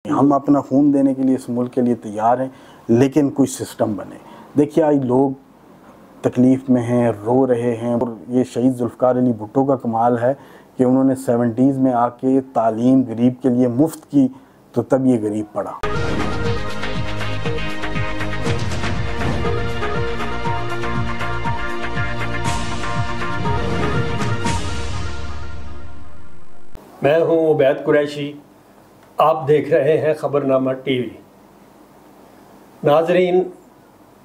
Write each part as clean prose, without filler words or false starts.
कि हम अपना खून देने के लिए इस मुल्क के लिए तैयार हैं, लेकिन कोई सिस्टम बने। देखिए आज लोग तकलीफ़ में हैं, रो रहे हैं, और ये शहीद जुल्फ़िकार अली भुट्टो का कमाल है कि उन्होंने 70s में आके तालीम गरीब के लिए मुफ्त की, तो तब ये गरीब पड़ा। मैं हूं उबैद कुरैशी, आप देख रहे हैं खबरनामा टीवी। नाजरीन,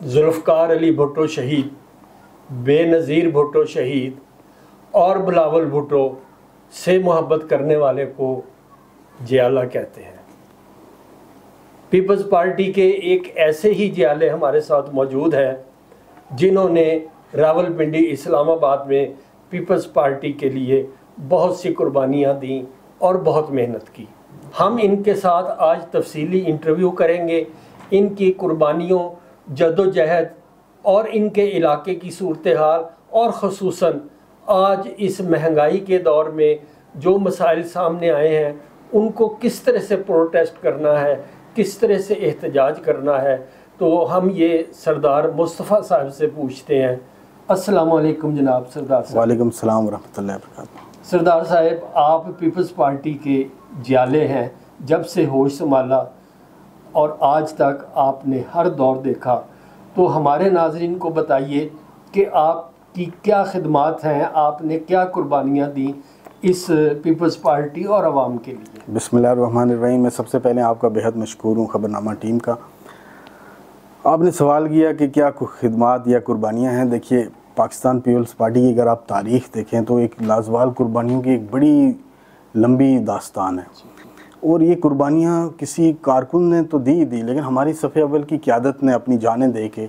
जुल्फ़िकार अली भुट्टो शहीद, बेनज़ीर भुट्टो शहीद और बिलावल भुट्टो से मोहब्बत करने वाले को जियाला कहते हैं। पीपल्स पार्टी के एक ऐसे ही जियाले हमारे साथ मौजूद हैं जिन्होंने रावलपिंडी इस्लामाबाद में पीपल्स पार्टी के लिए बहुत सी कुर्बानियाँ दी और बहुत मेहनत की। हम इनके साथ आज तफसीली इंटरव्यू करेंगे, इनकी कुर्बानियों, जदोजहद और इनके इलाके की सूरत हाल, और ख़ुसूसन आज इस महंगाई के दौर में जो मसाइल सामने आए हैं उनको किस तरह से प्रोटेस्ट करना है, किस तरह से एहतजाज करना है। तो हम ये सरदार मुस्तफ़ा साहब से पूछते हैं। अस्सलाम वालेकुम जनाब सरदार साहब। वालेकुम सलाम व रहमतुल्लाहि व बरकातुहू। सरदार साहब, आप पीपल्स पार्टी के जियाले हैं, जब से होश संभाला और आज तक आपने हर दौर देखा, तो हमारे नाजरीन को बताइए कि आपकी क्या खिदमात हैं, आपने क्या कुर्बानियाँ दी इस पीपल्स पार्टी और आवाम के लिए। बिस्मिल्लाहिर्रहमानिर्रहीम। मैं सबसे पहले आपका बेहद मशकूर हूँ, खबरनामा टीम का। आपने सवाल किया कि क्या खिदमात या कुर्बानियाँ हैं। देखिए, पाकिस्तान पीपल्स पार्टी की अगर आप तारीख़ देखें तो एक लाजवाल कुर्बानियों की एक बड़ी लंबी दास्तान है, और ये कुर्बानियाँ किसी कारकुन ने तो दी, लेकिन हमारी सफ़े अव्वल की क़यादत ने अपनी जानें दे के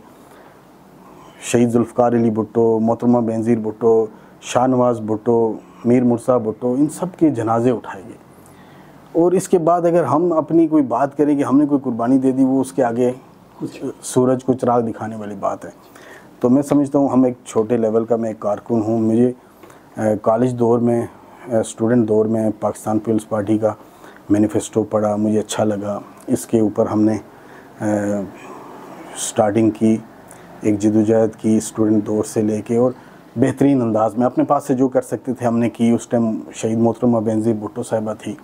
शहीद जुल्फ़िकार अली भुट्टो, मोहतरमा बेनज़ीर भुट्टो, शाहनवाज़ भुट्टो, मीर मुर्सा भुट्टो, इन सब के जनाजे उठाए गए। और इसके बाद अगर हम अपनी कोई बात करें कि हमने कोई कुर्बानी दे दी, वो उसके आगे कुछ सूरज को चिराग दिखाने वाली बात है। तो मैं समझता हूँ हम एक छोटे लेवल का मैं एक कारकुन हूँ। मुझे कॉलेज दौर में, स्टूडेंट दौर में पाकिस्तान पीपल्स पार्टी का मैनिफेस्टो पढ़ा, मुझे अच्छा लगा। इसके ऊपर हमने स्टार्टिंग की, एक जदोजहद की स्टूडेंट दौर से लेके, और बेहतरीन अंदाज में अपने पास से जो कर सकते थे हमने की। उस टाइम शहीद मोहतरमा बेनज़ीर भुट्टो साहिबा थी,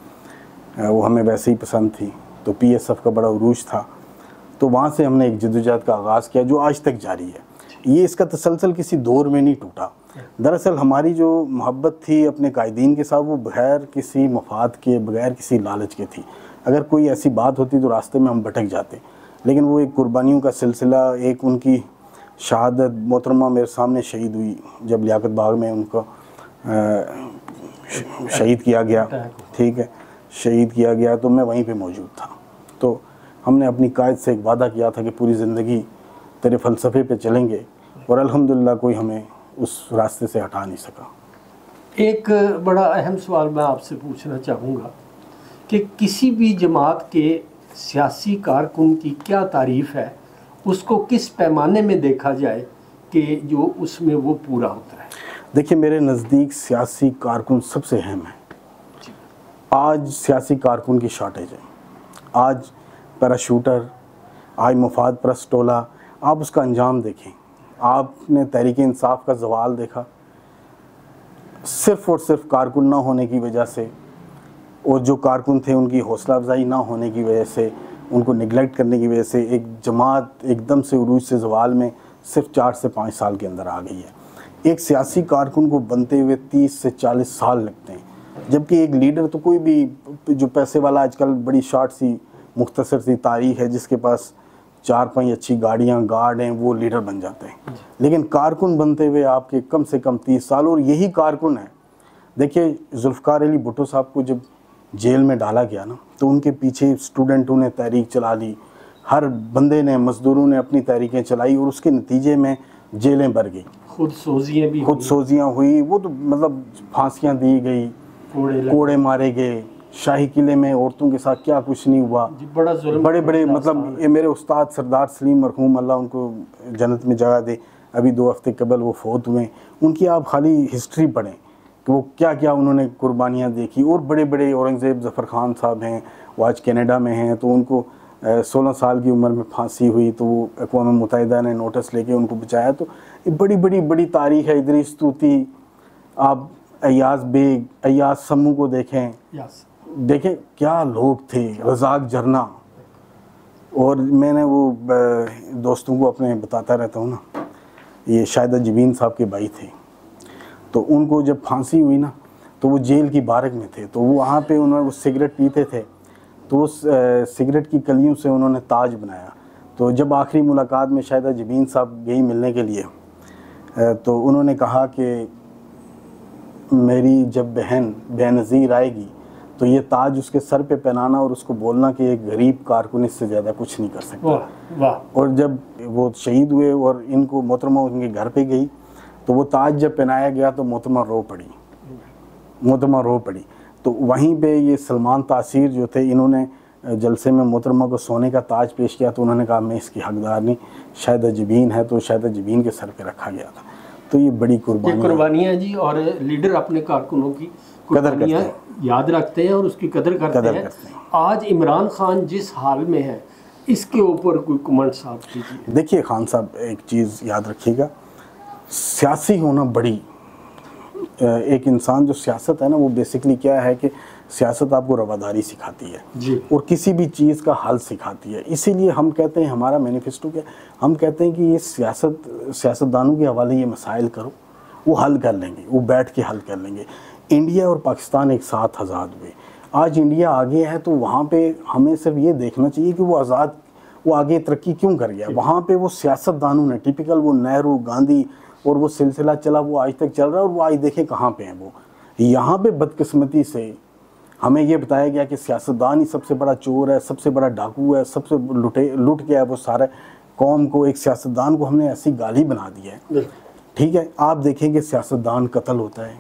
वो हमें वैसे ही पसंद थी, तो PSF का बड़ा उरूज था, तो वहाँ से हमने एक जदोजहद का आगाज़ किया जो आज तक जारी है। ये इसका तसलसल किसी दौर में नहीं टूटा। दरअसल हमारी जो मोहब्बत थी अपने कायदीन के साथ, वो बगैर किसी मफाद के, बगैर किसी लालच के थी। अगर कोई ऐसी बात होती तो रास्ते में हम भटक जाते, लेकिन वो एक कुर्बानियों का सिलसिला, एक उनकी शहादत, मोहतरमा मेरे सामने शहीद हुई जब लियाकत बाग में उनको शहीद किया गया, ठीक है, शहीद किया गया, तो मैं वहीं पे मौजूद था। तो हमने अपनी कायद से एक वादा किया था कि पूरी ज़िंदगी तेरे फ़लसफ़े पे चलेंगे, और अल्हम्दुलिल्लाह कोई हमें उस रास्ते से हटा नहीं सका। एक बड़ा अहम सवाल मैं आपसे पूछना चाहूँगा कि किसी भी जमात के सियासी कारकुन की क्या तारीफ़ है, उसको किस पैमाने में देखा जाए कि जो उसमें वो पूरा होता है। देखिए, मेरे नज़दीक सियासी कारकुन सबसे अहम है। आज सियासी कारकुन की शॉर्टेज है। आज पैराशूटर, आज मफाद परस्त टोला, आप उसका अंजाम देखें। आपने तहरीक इंसाफ का ज़वाल देखा, सिर्फ़ और सिर्फ कारकुन ना होने की वजह से, और जो कारकुन थे उनकी हौसला अफजाई ना होने की वजह से, उनको निगलेक्ट करने की वजह से एक जमात एकदम से उरूज से ज़वाल में सिर्फ 4 से 5 साल के अंदर आ गई है। एक सियासी कारकुन को बनते हुए 30 से 40 साल लगते हैं, जबकि एक लीडर तो कोई भी जो पैसे वाला, आजकल बड़ी शॉर्ट सी मुख्तसर सी तारीख है, जिसके पास 4-5 अच्छी गाड़ियाँ, गार्ड हैं, वो लीडर बन जाते हैं। लेकिन कारकुन बनते हुए आपके कम से कम 30 साल, और यही कारकुन है। देखिए, जुल्फ़िकार अली भुट्टो साहब को जब जेल में डाला गया ना, तो उनके पीछे स्टूडेंटों ने तहरीक चला ली, हर बंदे ने, मज़दूरों ने अपनी तहरीकें चलाई, और उसके नतीजे में जेलें भर गई, खुद सोजियाँ हुई, वो तो मतलब फांसियाँ दी गई, कोड़े मारे गए, शाही किले में औरतों के साथ क्या कुछ नहीं हुआ। बड़ा जुल्म, बड़े बड़े मतलब ये मेरे उस्ताद सरदार सलीम मरहूम, अल्लाह उनको जन्नत में जगह दे, अभी 2 हफ्ते कबल वो फौत हुए। उनकी आप खाली हिस्ट्री पढ़ें कि वो क्या क्या उन्होंने कुर्बानियाँ देखी। और बड़े बड़े औरंगज़ेब ज़फ़र खान साहब हैं, वो आज कनाडा में हैं, तो उनको 16 साल की उम्र में फांसी हुई, तो वो अक़वाम मुत्तहिदा ने नोटिस लेके उनको बचाया। तो ये बड़ी तारीख़ है। इदरीस तूती, आप अय्याज़ बेग, अय्याज़ समू को देखें, देखें क्या लोग थे, रज़ाक जरना। और मैंने वो दोस्तों को अपने बताता रहता हूँ ना, ये शाहिदा जबीन साहब के भाई थे, तो उनको जब फांसी हुई ना, तो वो जेल की बारक में थे, तो वो वहाँ पे उन्होंने वो सिगरेट पीते थे, तो उस सिगरेट की कलियों से उन्होंने ताज बनाया। तो जब आखिरी मुलाकात में शाहिदा जबीन साहब गई मिलने के लिए, तो उन्होंने कहा कि मेरी जब बहन बेनज़ीर आएगी तो ये ताज उसके सर पे पहनाना और उसको बोलना कि एक गरीब कारकुन इससे ज़्यादा कुछ नहीं कर सकता। वाह। और जब वो शहीद हुए और इनको मोहतरमा उनके घर पे गई, तो वो ताज जब पहनाया गया तो मोहतरमा रो पड़ी। तो वहीं पे ये सलमान तासीर जो थे, इन्होंने जलसे में मोहतरमा को सोने का ताज पेश किया, तो उन्होंने कहा मैं इसकी हकदार नहीं, शाहिदा जबीन है, तो शाहिदा जबीन के सर पे रखा गया था। तो ये बड़ी कुर्बानियाँ जी, और लीडर अपने कारकुनों की कुर्बानियाँ याद रखते हैं और उसकी कदर करते हैं। आज इमरान खान जिस हाल में है, इसके ऊपर कोई कमेंट साहब कीजिए। देखिए खान साहब, एक चीज़ याद रखिएगा, सियासी होना बड़ी, एक इंसान जो सियासत है ना, वो बेसिकली क्या है कि सियासत आपको रवादारी सिखाती है जी, और किसी भी चीज़ का हल सिखाती है। इसीलिए हम कहते हैं, हमारा मैनिफेस्टो क्या, हम कहते हैं कि ये सियासतदानों के हवाले ये मसाइल करो, वो हल कर लेंगे, वो बैठ के हल कर लेंगे। इंडिया और पाकिस्तान एक साथ आज़ाद हुए, आज इंडिया आगे है, तो वहाँ पे हमें सिर्फ ये देखना चाहिए कि वो आगे तरक्की क्यों कर गया। वहाँ पे वो सियासतदानों ने, टिपिकल वो नेहरू, गांधी और वो सिलसिला चला, वो आज तक चल रहा है, और वो आज देखें कहाँ पे हैं वो। यहाँ पे बदकिस्मती से हमें ये बताया गया कि सियासतदान ही सबसे बड़ा चोर है, सबसे बड़ा डाकू है, सबसे लुट गया है वो सारे कौम को। एक सियासतदान को हमने ऐसी गाली बना दी है। ठीक है, आप देखेंगे सियासतदान कत्ल होता है,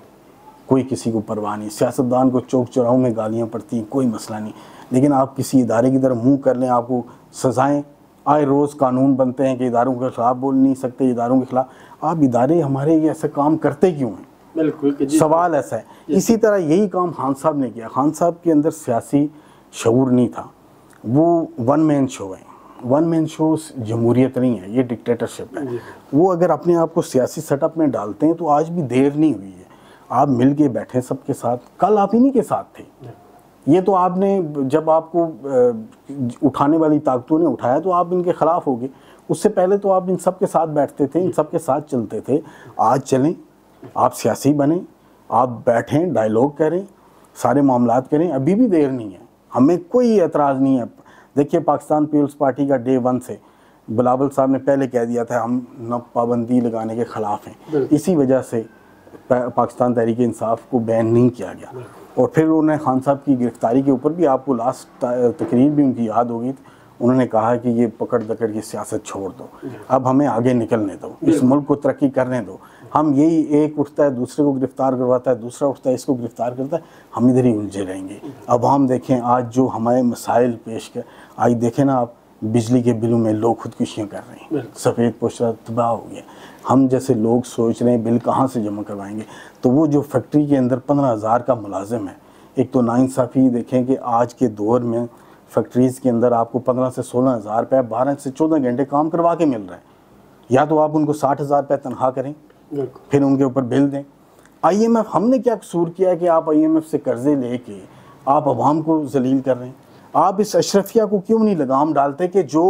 कोई किसी को परवाह नहीं, सियासतदान को चौक चौराहों में गालियाँ पड़ती हैं, कोई मसला नहीं। लेकिन आप किसी इदारे की तरफ मुँह कर लें, आपको सज़ाएँ, आए रोज़ कानून बनते हैं कि इदारों के ख़िलाफ़ बोल नहीं सकते, इदारों के ख़िलाफ़। आप इदारे हमारे ये ऐसे काम करते क्यों हैं? बिल्कुल, सवाल ऐसा है। इसी तरह यही काम खान साहब ने किया। खान साहब के अंदर सियासी शऊर नहीं था, वो वन मैन शो है। वन मैन शो जमहूरियत नहीं है, ये डिक्टेटरशिप है। वो अगर अपने आप को सियासी सेटअप में डालते हैं तो आज भी देर नहीं हुई है। आप मिल के बैठे सबके साथ, कल आप इन्हीं के साथ थे। ये तो आपने, जब आपको उठाने वाली ताकतों ने उठाया तो आप इनके ख़िलाफ़ हो गए। उससे पहले तो आप इन सब के साथ बैठते थे, इन सब के साथ चलते थे। आज चलें, आप सियासी बने, आप बैठें, डायलॉग करें, सारे मामलात करें, अभी भी देर नहीं है, हमें कोई एतराज़ नहीं है। देखिए पाकिस्तान पीपल्स पार्टी का डे 1 से बिलावल साहब ने पहले कह दिया था हम न पाबंदी लगाने के ख़िलाफ़ हैं। इसी वजह से पाकिस्तान तहरीक इंसाफ को बैन नहीं किया गया। और फिर उन्होंने खान साहब की गिरफ्तारी के ऊपर भी, आपको लास्ट तकरीर भी उनकी याद होगी, उन्होंने कहा कि ये पकड़ दकड़ की सियासत छोड़ दो, अब हमें आगे निकलने दो, इस मुल्क को तरक्की करने दो। हम यही, एक उठता है दूसरे को गिरफ़्तार करवाता है, दूसरा उठता है इसको गिरफ़्तार करता है, हम इधर ही उलझे रहेंगे। अब हम देखें आज जो हमारे मसाइल पेश कर, आज देखें ना आप, बिजली के बिलों में लोग खुदकुशियाँ कर रहे हैं, सफ़ेद पोशाक तबाह हो गया। हम जैसे लोग सोच रहे हैं बिल कहाँ से जमा करवाएंगे। तो वो जो फैक्ट्री के अंदर 15,000 का मुलाजिम है, एक तो नाइंसाफ़ी देखें कि आज के दौर में फैक्ट्रीज़ के अंदर आपको 15 से 16 हज़ार रुपये 12 से 14 घंटे काम करवा के मिल रहा है। या तो आप उनको 60,000 रुपये तनख्वाह करें, फिर उनके ऊपर बिल दें। IMF, हमने क्या कसूर किया कि आप IMF से कर्ज़े लेके आप अवाम को जलील कर रहे हैं? आप इस अशरफिया को क्यों नहीं लगाम डालते कि जो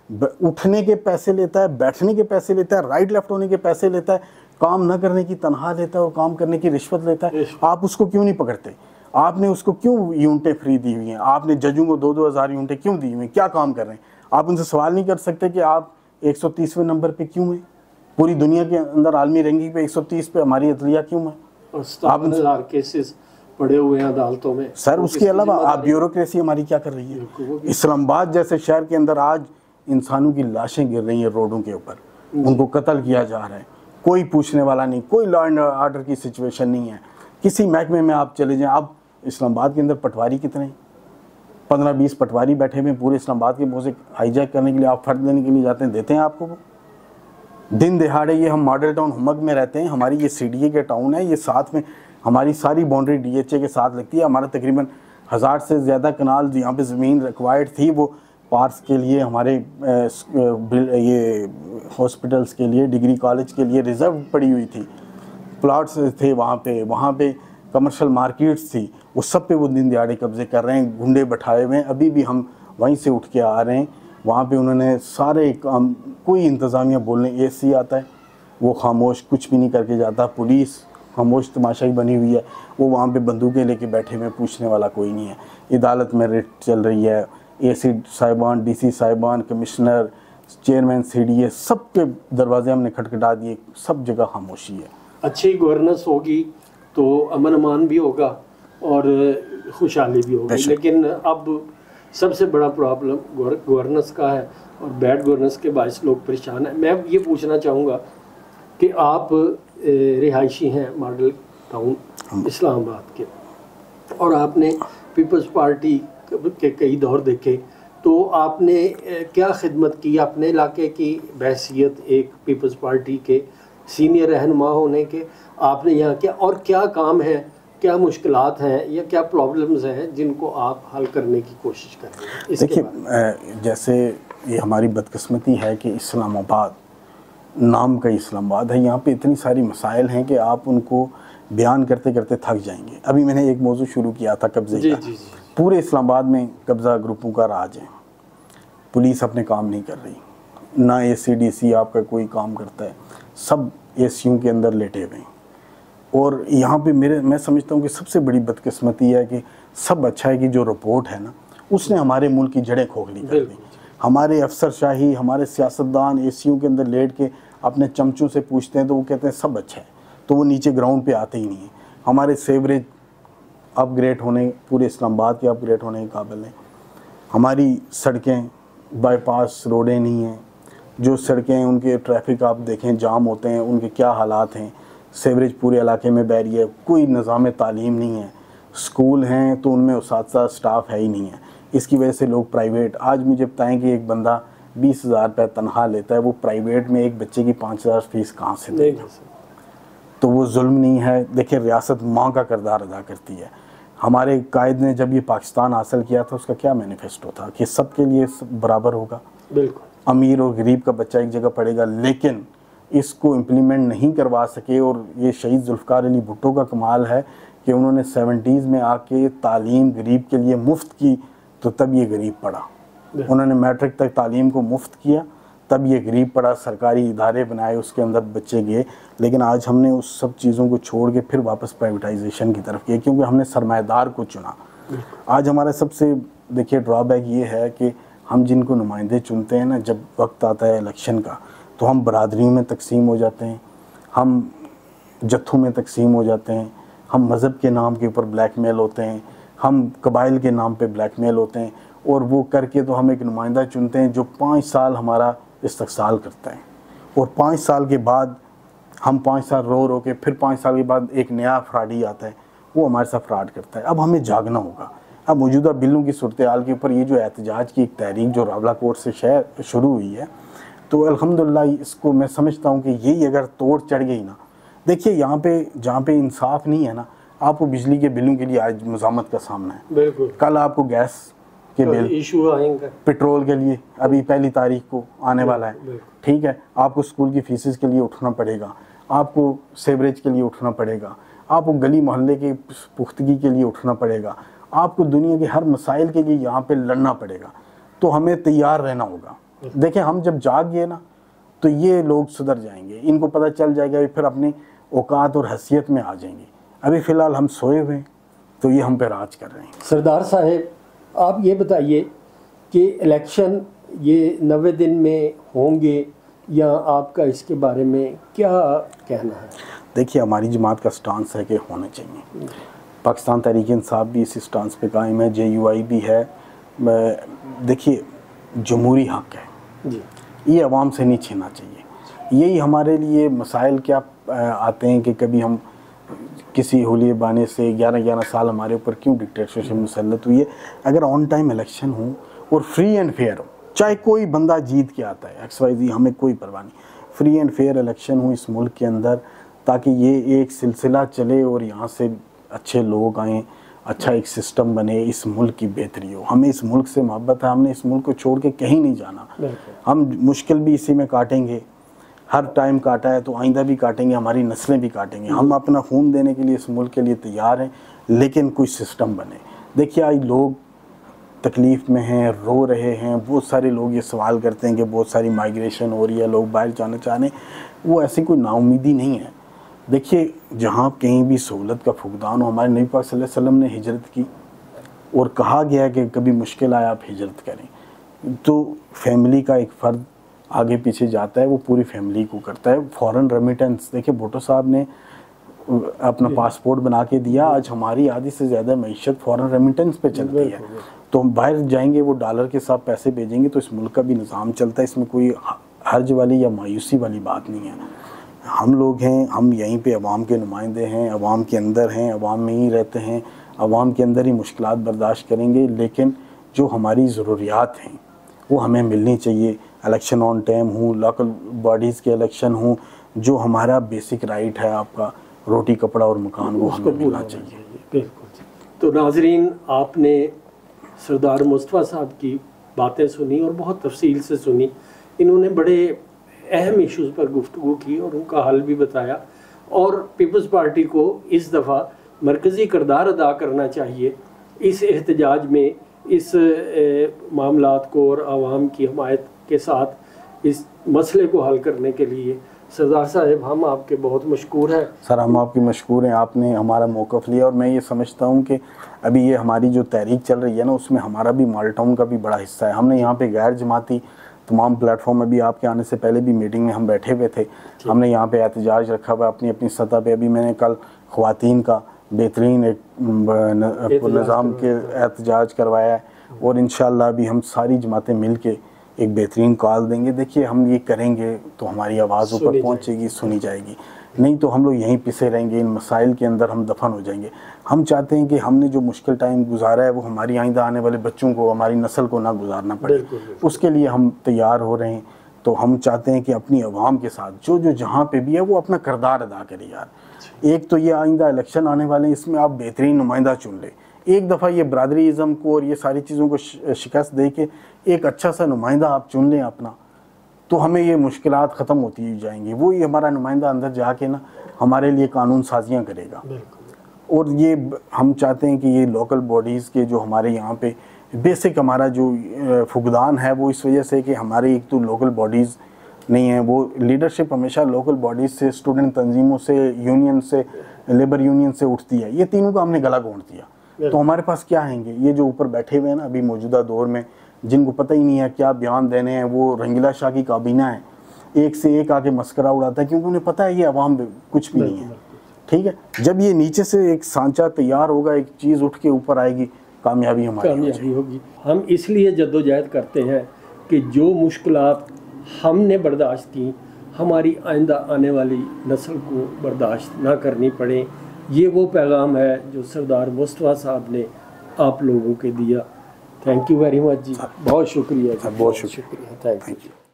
उठने के पैसे लेता है, बैठने के पैसे लेता है, राइट लेफ्ट होने के पैसे लेता है, काम न करने की तनख्वाह लेता है और काम करने की रिश्वत लेता है, आप उसको क्यों नहीं पकड़ते? आपने उसको क्यों यूनिटें फ्री दी हुई हैं? आपने जजों को 2-2 हज़ार यूनिटें क्यों दी हुई हैं? क्या काम कर रहे हैं? आप उनसे सवाल नहीं कर सकते कि आप 130वें नंबर पे क्यों हैं? पूरी दुनिया के अंदर आलमी रैंकिंग पे 130 पे हमारी अदलिया क्यों है? आप 17,000 केसेस पड़े हुए हैं अदालतों में। सर, उसके अलावा आप ब्यूरोक्रेसी हमारी क्या कर रही है? इस्लामाबाद जैसे शहर के अंदर आज इंसानों की लाशें गिर रही हैं रोडों के ऊपर, उनको कत्ल किया जा रहा है, कोई पूछने वाला नहीं, कोई लॉ एंड ऑर्डर की सिचुएशन नहीं है। किसी महकमे में आप चले जाएं, आप इस्लामाबाद के अंदर पटवारी कितने, 15-20 पटवारी बैठे हुए पूरे इस्लामाबाद के मुझे हाईजैक करने के लिए, आप फर्द लेने के लिए जाते हैं, देते हैं आपको वो? दिन दिहाड़े ये हम मॉडल टाउन हमग में रहते हैं, हमारी ये CDA के टाउन है, ये साथ में हमारी सारी बाउंड्री DHA के साथ लगती है, हमारा तकरीबन 1000 से ज़्यादा कनाल यहाँ पे ज़मीन रिक्वायर्ड थी, वो पार्क्स के लिए, हमारे ये हॉस्पिटल्स के लिए, डिग्री कॉलेज के लिए रिज़र्व पड़ी हुई थी। प्लॉट्स थे वहाँ पे कमर्शियल मार्केट्स थी, वो सब पे वो दिन दिहाड़े कब्ज़े कर रहे हैं, गुंडे बैठाए हुए हैं। अभी भी हम वहीं से उठ के आ रहे हैं, वहाँ पे उन्होंने सारे काम, कोई इंतज़ामिया बोलने, एसी आता है वो खामोश, कुछ भी नहीं करके जाता, पुलिस खामोश तमाशाई बनी हुई है, वो वहाँ पे बंदूकें लेके बैठे हुए, पूछने वाला कोई नहीं है। अदालत में रेड चल रही है, एसी साहिबान, डीसी साहिबान, कमिश्नर, चेयरमैन सीडीए, सब के दरवाजे हमने खटखटा दिए, सब जगह खामोशी है। अच्छी गवर्नेंस होगी तो अमन अमान भी होगा और खुशहाली भी होगी, लेकिन अब सबसे बड़ा प्रॉब्लम गवर्नेंस का है और बैड गवर्नेंस के बायस लोग परेशान हैं। मैं ये पूछना चाहूँगा कि आप रिहायशी हैं मॉडल टाउन इस्लामाबाद के, और आपने पीपल्स पार्टी के कई दौर देखे, तो आपने क्या खिदमत की अपने इलाके की बहैसियत एक पीपल्स पार्टी के सीनियर रहनुमा होने के? आपने यहाँ क्या और क्या काम है, क्या मुश्किलात हैं या क्या प्रॉब्लम्स हैं जिनको आप हल करने की कोशिश कर रहे हैं? देखिए, जैसे ये हमारी बदकिस्मती है कि इस्लामाबाद नाम का इस्लामाबाद है, यहाँ पे इतनी सारी मसाइल हैं कि आप उनको बयान करते करते थक जाएंगे। अभी मैंने एक मौजू शुरू किया था कब्ज़े का। पूरे इस्लामाबाद में कब्ज़ा ग्रुपों का राज है, पुलिस अपने काम नहीं कर रही, ना ACDC आपका कोई काम करता है, सब ACU के अंदर लेटे हुए हैं। और यहाँ पे मैं समझता हूँ कि सबसे बड़ी बदकिस्मती है कि सब अच्छा है कि जो रिपोर्ट है ना, उसने हमारे मुल्क की जड़ें खोखली कर दी। हमारे अफसरशाही, हमारे सियासतदान ACU के अंदर लेट के अपने चमचों से पूछते हैं तो वो कहते हैं सब अच्छा है, तो वो नीचे ग्राउंड पे आते ही नहीं है। हमारे सेवरेज अपग्रेड होने, पूरे इस्लामाबाद के अपग्रेड होने के काबिल हैं। हमारी सड़कें, बाईपास रोडें नहीं हैं, जो सड़कें हैं उनके ट्रैफिक आप देखें जाम होते हैं, उनके क्या हालात हैं। सेवरेज पूरे इलाके में बह रही है, कोई निज़ाम तालीम नहीं है। स्कूल हैं तो उनमें उस्ताद स्टाफ है ही नहीं है, इसकी वजह से लोग प्राइवेट, आज मुझे बताएं कि एक बंदा 20,000 रुपये तनख्वाह लेता है, वो प्राइवेट में एक बच्चे की 5,000 फीस कहाँ से देगा? तो वो जुल्म नहीं है? देखिए, रियासत माँ का किरदार अदा करती है। हमारे कायद ने जब ये पाकिस्तान हासिल किया था, उसका क्या मैनिफेस्टो था कि सबके लिए बराबर होगा, बिल्कुल, अमीर और गरीब का बच्चा एक जगह पढ़ेगा। लेकिन इसको इम्प्लीमेंट नहीं करवा सके, और ये शहीद जुल्फ़िकार अली भुट्टो का कमाल है कि उन्होंने 70s में आके तालीम गरीब के लिए मुफ्त की, तो तब ये गरीब पढ़ा। उन्होंने मैट्रिक तक तालीम को मुफ्त किया, तब ये गरीब पढ़ा, सरकारी इदारे बनाए, उसके अंदर बच्चे गए। लेकिन आज हमने उस सब चीज़ों को छोड़ के फिर वापस प्राइवेटाइजेशन की तरफ किया, क्योंकि हमने सरमाएदार को चुना। आज हमारा सबसे, देखिए, ड्रॉबैक ये है कि हम जिनको नुमाइंदे चुनते हैं ना, जब वक्त आता है इलेक्शन का, तो हम बरादरियों में तकसीम हो जाते हैं, हम जत्थों में तकसीम हो जाते हैं, हम मज़हब के नाम के ऊपर ब्लैकमेल होते हैं, हम कबाइल के नाम पे ब्लैकमेल होते हैं, और वो करके तो हम एक नुमाइंदा चुनते हैं जो 5 साल हमारा इस्तक़साल करता है, और 5 साल के बाद हम 5 साल रो के फिर 5 साल के बाद एक नया फ्रॉडी आता है, वो हमारे साथ फ्रॉड करता है। अब हमें जागना होगा। अब मौजूदा बिलों की सूरत हाल के ऊपर ये जो एहतजाज की एक तहरीक जो रावला कोर्ट से शुरू हुई है, तो अल्हम्दुलिल्लाह इसको मैं समझता हूँ कि यही अगर तोड़ चढ़ गई ना, देखिए यहाँ पे जहाँ पे इंसाफ नहीं है ना, आपको बिजली के बिलों के लिए आज मुज़ामत का सामना है। बिल्कुल, कल आपको गैस के बिल इशू आएंगे, पेट्रोल के लिए अभी 1 तारीख को आने वाला है, ठीक है। आपको स्कूल की फीसेस के लिए उठना पड़ेगा, आपको सेवरेज के लिए उठना पड़ेगा, आपको गली मोहल्ले की पुख्तगी के लिए उठना पड़ेगा, आपको दुनिया के हर मसाइल के लिए यहाँ पे लड़ना पड़ेगा। तो हमें तैयार रहना होगा। देखें, हम जब जाग गए ना, तो ये लोग सुधर जाएंगे, इनको पता चल जाएगा, फिर अपने औकात और हैसियत में आ जाएंगे। अभी फ़िलहाल हम सोए हुए हैं, तो ये हम पे राज कर रहे हैं। सरदार साहब, आप ये बताइए कि इलेक्शन ये 90 दिन में होंगे या आपका इसके बारे में क्या कहना है? देखिए, हमारी जमात का स्टांस है कि होने चाहिए। पाकिस्तान तहरीक इंसाफ भी इसी स्टांस पे कायम है, JUI भी है। देखिए, जमहूरी हक़ है जी, ये अवाम से नहीं छीनना चाहिए। यही हमारे लिए मसाइल क्या आते हैं कि कभी हम किसी होलिये बाने से 11 साल हमारे ऊपर क्यों डिक्टेटरशिप मुसल्लत हुई है। अगर ऑन टाइम इलेक्शन हो और फ्री एंड फेयर हो, चाहे कोई बंदा जीत के आता है XYZ, हमें कोई परवाह नहीं, फ्री एंड फेयर इलेक्शन हो इस मुल्क के अंदर, ताकि ये एक सिलसिला चले और यहाँ से अच्छे लोग आएँ, अच्छा एक सिस्टम बने, इस मुल्क की बेहतरी हो। हमें इस मुल्क से मोहब्बत है, हमने इस मुल्क को छोड़ के कहीं नहीं जाना। हम मुश्किल भी इसी में काटेंगे, हर टाइम काटा है तो आइंदा भी काटेंगे, हमारी नस्लें भी काटेंगे। हम अपना खून देने के लिए इस मुल्क के लिए तैयार हैं, लेकिन कोई सिस्टम बने। देखिए आज लोग तकलीफ़ में हैं, रो रहे हैं, बहुत सारे लोग ये सवाल करते हैं कि बहुत सारी माइग्रेशन हो रही है, लोग बाहर जाना चाह रहे हैं, वो ऐसी कोई नाउमीदी नहीं है। देखिए जहाँ कहीं भी सहूलत का फुकदान हो, हमारे नबी पाक सल्लल्लाहु अलैहि वसल्लम ने हिजरत की और कहा गया है कि कभी मुश्किल आया आप हिजरत करें। तो फैमिली का एक फ़र्द आगे पीछे जाता है, वो पूरी फैमिली को करता है। फ़ॉरेन रेमिटेंस, देखिए भुट्टो साहब ने अपना पासपोर्ट बना के दिया, आज हमारी आधी से ज़्यादा मईशत फ़ॉरेन रेमिटेंस पे चलती है। तो हम बाहर जाएंगे, वो डॉलर के साथ पैसे भेजेंगे तो इस मुल्क का भी निज़ाम चलता है, इसमें कोई हर्ज वाली या मायूसी वाली बात नहीं है। हम लोग हैं, हम यहीं पे अवाम के नुमाइंदे हैं, अवाम के अंदर हैं, अवाम में ही रहते हैं, अवाम के अंदर ही मुश्किलात बर्दाश्त करेंगे, लेकिन जो हमारी ज़रूरियात हैं वो हमें मिलनी चाहिए। इलेक्शन ऑन टाइम हो, लोकल बॉडीज़ के इलेक्शन हो, जो हमारा बेसिक राइट है आपका रोटी कपड़ा और मकान, वो हमें मिलना चाहिए। बिल्कुल। तो नाजरीन, आपने सरदार मुस्तफ़ा साहब की बातें सुनी और बहुत तफसील से सुनी। इन्होंने बड़े अहम इश्यूज़ पर गुफ्तगू की और उनका हल भी बताया, और पीपल्स पार्टी को इस दफ़ा मरकज़ी किरदार अदा करना चाहिए इस एहतजाज में, इस मामलात को और आवाम की हमायत के साथ इस मसले को हल करने के लिए। सरदार साहब, हम आपके बहुत मशकूर हैं। सर हम आपकी मशकूर हैं, आपने हमारा मौक़िफ़ लिया, और मैं ये समझता हूँ कि अभी ये हमारी जो तहरीक चल रही है ना, उसमें हमारा भी माल्टाउन का भी बड़ा हिस्सा है। हमने यहाँ पे गैर जमाती तमाम प्लेटफॉर्म, अभी आपके आने से पहले भी मीटिंग में हम बैठे हुए थे, हमने यहाँ पे एहतजाज रखा हुआ अपनी अपनी सतह पे। अभी मैंने कल ख़वातीन का बेहतरीन एक निज़ाम के एहतजाज करवाया है, और इंशाअल्लाह भी हम सारी जमातें मिल के एक बेहतरीन कॉल देंगे। देखिए हम ये करेंगे तो हमारी आवाज़ ऊपर पहुँचेगी, सुनी जाएगी, नहीं तो हम लोग यहीं पिसे रहेंगे, इन मसाइल के अंदर हम दफन हो जाएंगे। हम चाहते हैं कि हमने जो मुश्किल टाइम गुजारा है वो हमारी आइंदा आने वाले बच्चों को, हमारी नस्ल को ना गुजारना पड़े, उसके लिए हम तैयार हो रहे हैं। तो हम चाहते हैं कि अपनी आवाम के साथ जो जो जहाँ पे भी है वो अपना किरदार अदा करे यार। एक तो ये आइंदा इलेक्शन आने वाले हैं, इसमें आप बेहतरीन नुमाइंदा चुन ले, एक दफ़ा ये बरादरीज़म को और ये सारी चीज़ों को शिकस्त दे के एक अच्छा सा नुमाइंदा आप चुन लें अपना, तो हमें ये मुश्किलात ख़त्म होती जाएंगी। वो ही हमारा नुमाइंदा अंदर जाके ना हमारे लिए कानून साजियाँ करेगा। और ये हम चाहते हैं कि ये लोकल बॉडीज़ के जो हमारे यहाँ पे बेसिक हमारा जो फुकदान है वो इस वजह से कि हमारे एक तो लोकल बॉडीज़ नहीं है, वो लीडरशिप हमेशा लोकल बॉडीज़ से, स्टूडेंट तंजीमों से, यूनियन से, लेबर यूनियन से उठती है। ये तीनों का हमने गला घोंट दिया। तो हमारे पास क्या आएंगे? ये जो ऊपर बैठे हुए हैं ना अभी मौजूदा दौर में, जिनको पता ही नहीं है क्या बयान देने हैं, वो रंगीला शाह की काबीना है, एक से एक आके मस्करा उड़ाता है, क्योंकि उन्हें पता है ये अवाम कुछ भी नहीं है। ठीक है, जब ये नीचे से एक सांचा तैयार होगा, एक चीज़ उठ के ऊपर आएगी, कामयाबी हमारी होगी। हम इसलिए जद्दोजहद करते हैं कि जो मुश्किलात हमने बर्दाश्त की, हमारी आइंदा आने वाली नस्ल को बर्दाश्त ना करनी पड़े। ये वो पैगाम है जो सरदार मुस्तफ़ा साहब ने आप लोगों के दिया। थैंक यू वेरी मच जी, बहुत शुक्रिया जी, बहुत शुक्रिया, थैंक यू।